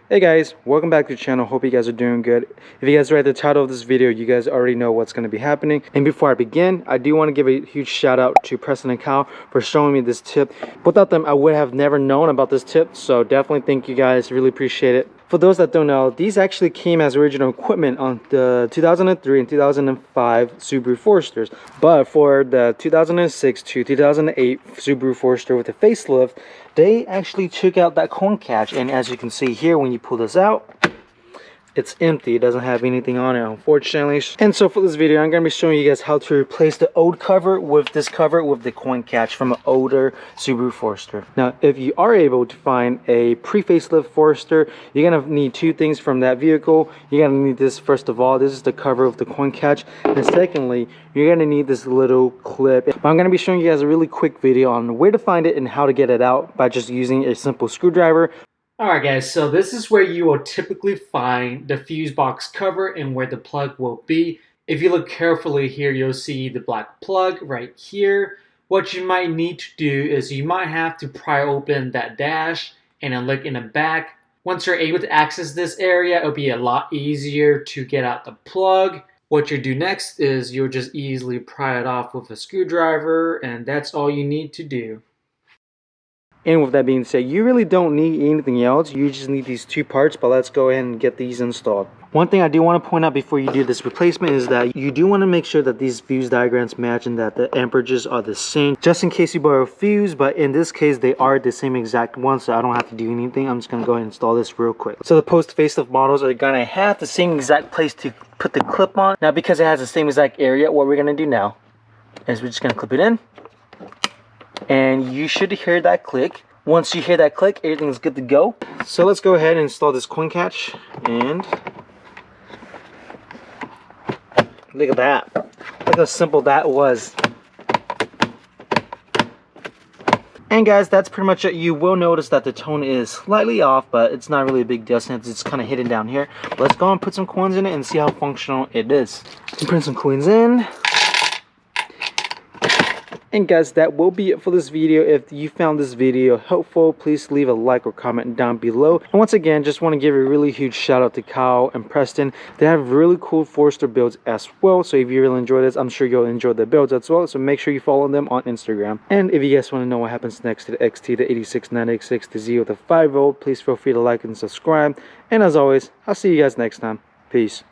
Hey guys, welcome back to the channel. Hope you guys are doing good. If you guys read the title of this video, you guys already know what's going to be happening. And before I begin, I do want to give a huge shout out to Preston and Kyle for showing me this tip. Without them, I would have never known about this tip, so definitely thank you guys. Really appreciate it. For those that don't know, these actually came as original equipment on the 2003 and 2005 Subaru Foresters. But for the 2006 to 2008 Subaru Forester with the facelift, they actually took out that cone catch. And as you can see here, when you pull this out, it's empty. It doesn't have anything on it, unfortunately. And so for this video, I'm going to be showing you guys how to replace the old cover with this cover with the coin catch from an older Subaru Forester. Now, if you are able to find a pre-facelift Forester, you're going to need two things from that vehicle. You're going to need this, first of all. This is the cover with the coin catch. And secondly, you're going to need this little clip. But I'm going to be showing you guys a really quick video on where to find it and how to get it out by just using a simple screwdriver. Alright guys, so this is where you will typically find the fuse box cover and where the plug will be. If you look carefully here, you'll see the black plug right here. What you might need to do is you might have to pry open that dash and then look in the back. Once you're able to access this area, it'll be a lot easier to get out the plug. What you do next is you'll just easily pry it off with a screwdriver, and that's all you need to do. And with that being said, you really don't need anything else. You just need these two parts, but let's go ahead and get these installed. One thing I do want to point out before you do this replacement is that you do want to make sure that these fuse diagrams match and that the amperages are the same, just in case you borrow a fuse. But in this case, they are the same exact one, so I don't have to do anything. I'm just going to go ahead and install this real quick. So the post-facelift models are going to have the same exact place to put the clip on. Now, because it has the same exact area, what we're going to do now is we're just going to clip it in. And you should hear that click. Once you hear that click, everything's good to go. So let's go ahead and install this coin catch. And look at that. Look how simple that was. And guys, that's pretty much it. You will notice that the tone is slightly off, but it's not really a big deal since it's kind of hidden down here. Let's go and put some coins in it and see how functional it is. Put some coins in. And guys, that will be it for this video. If you found this video helpful, please leave a like or comment down below. And once again, just want to give a really huge shout out to Kyle and Preston. They have really cool Forester builds as well. So if you really enjoy this, I'm sure you'll enjoy the builds as well. So make sure you follow them on Instagram. And if you guys want to know what happens next to the XT, the 86986, the Z with the 5V, please feel free to like and subscribe. And as always, I'll see you guys next time. Peace.